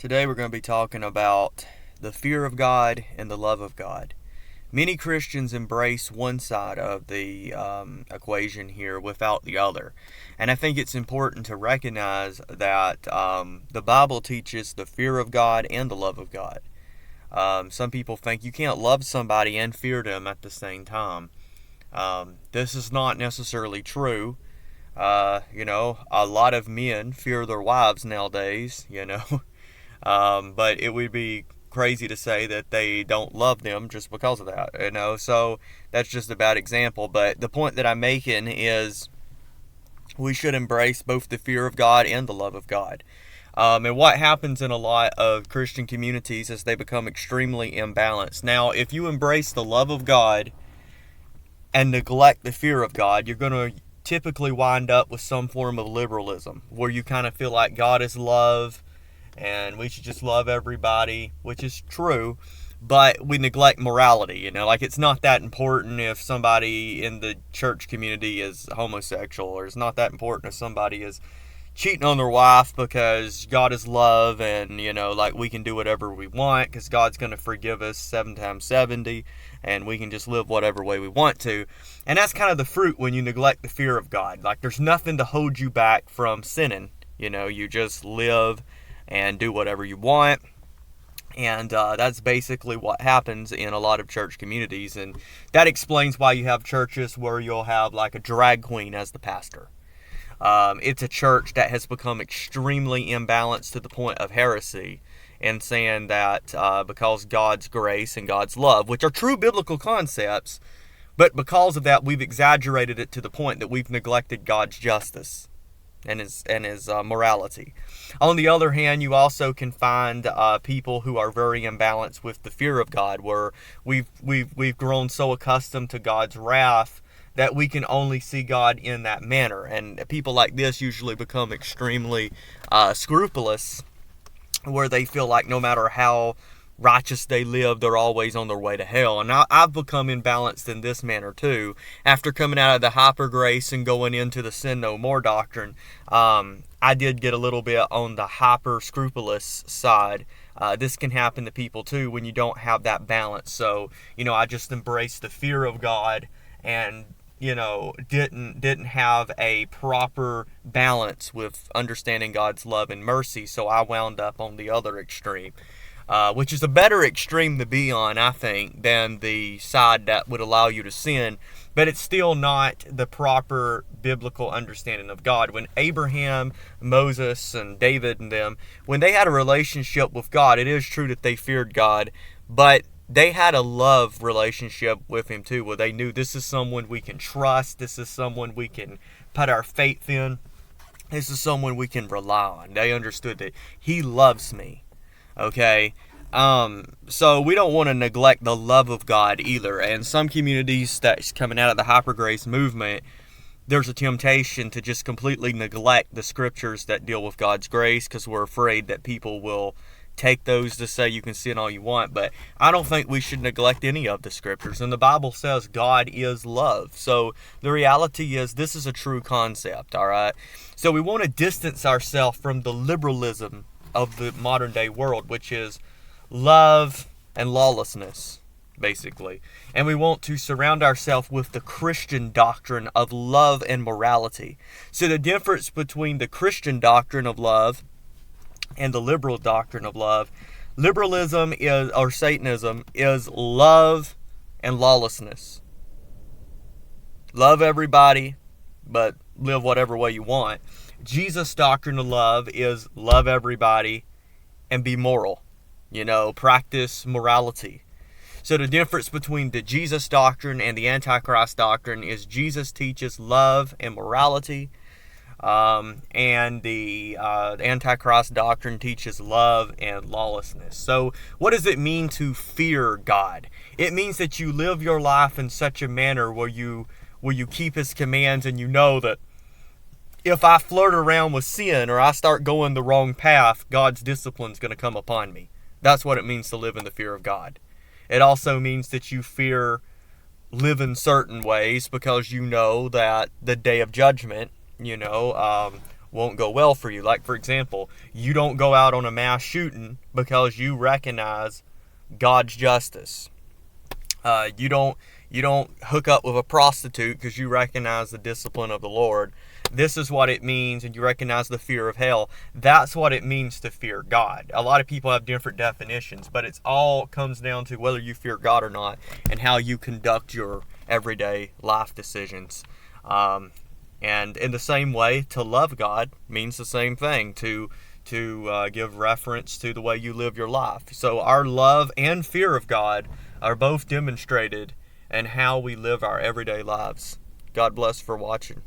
Today we're going to be talking about the fear of God and the love of God. Many Christians embrace one side of the equation here without the other. And I think it's important to recognize that the Bible teaches the fear of God and the love of God. Some people think you can't love somebody and fear them at the same time. This is not necessarily true. A lot of men fear their wives nowadays. But it would be crazy to say that they don't love them just because of that. So that's just a bad example. But the point that I'm making is we should embrace both the fear of God and the love of God. And what happens in a lot of Christian communities is they become extremely imbalanced. Now, if you embrace the love of God and neglect the fear of God, you're going to typically wind up with some form of liberalism, where you kind of feel like God is love and we should just love everybody, which is true, but we neglect morality. Like it's not that important if somebody in the church community is homosexual, or it's not that important if somebody is cheating on their wife, because God is love, and like we can do whatever we want because God's going to forgive us 7 times 70, and we can just live whatever way we want to. And that's kind of the fruit when you neglect the fear of God. Like there's nothing to hold you back from sinning. You just live and do whatever you want. And that's basically what happens in a lot of church communities. And that explains why you have churches where you'll have like a drag queen as the pastor. It's a church that has become extremely imbalanced to the point of heresy, and saying that because God's grace and God's love, which are true biblical concepts, but because of that we've exaggerated it to the point that we've neglected God's justice and his morality. On the other hand, you also can find people who are very imbalanced with the fear of God, where we've grown so accustomed to God's wrath that we can only see God in that manner. And people like this usually become extremely scrupulous, where they feel like no matter how righteous they live, they're always on their way to hell. And I've become imbalanced in this manner too. After coming out of the hyper grace and going into the sin no more doctrine, I did get a little bit on the hyper scrupulous side. This can happen to people too when you don't have that balance. So, I just embraced the fear of God and didn't have a proper balance with understanding God's love and mercy, so I wound up on the other extreme, which is a better extreme to be on, I think, than the side that would allow you to sin, but it's still not the proper biblical understanding of God. When Abraham, Moses, and David and them, when they had a relationship with God, it is true that they feared God, but they had a love relationship with him too, where they knew this is someone we can trust, this is someone we can put our faith in, this is someone we can rely on. They understood that he loves me, okay? So we don't want to neglect the love of God either. And some communities that's coming out of the hyper grace movement, there's a temptation to just completely neglect the scriptures that deal with God's grace, because we're afraid that people will take those to say you can sin all you want. But I don't think we should neglect any of the scriptures. And the Bible says God is love. So the reality is this is a true concept, all right? So we want to distance ourselves from the liberalism of the modern day world, which is love and lawlessness, basically. And we want to surround ourselves with the Christian doctrine of love and morality. So the difference between the Christian doctrine of love and the liberal doctrine of love, liberalism is, or Satanism, is love and lawlessness. Love everybody, but live whatever way you want. Jesus' doctrine of love is love everybody and be moral. Practice morality. So the difference between the Jesus doctrine and the Antichrist doctrine is Jesus teaches love and morality, and the Antichrist doctrine teaches love and lawlessness. So what does it mean to fear God? It means that you live your life in such a manner where you keep his commands, and you know that if I flirt around with sin or I start going the wrong path, God's discipline is going to come upon me. That's what it means to live in the fear of God. It also means that you fear living certain ways because you know that the day of judgment, won't go well for you. Like, for example, you don't go out on a mass shooting because you recognize God's justice. You don't hook up with a prostitute because you recognize the discipline of the Lord. This is what it means, and you recognize the fear of hell. That's what it means to fear God. A lot of people have different definitions, but it's all comes down to whether you fear God or not, and how you conduct your everyday life decisions. And in the same way, to love God means the same thing, to give reference to the way you live your life. So our love and fear of God are both demonstrated in how we live our everyday lives. God bless for watching.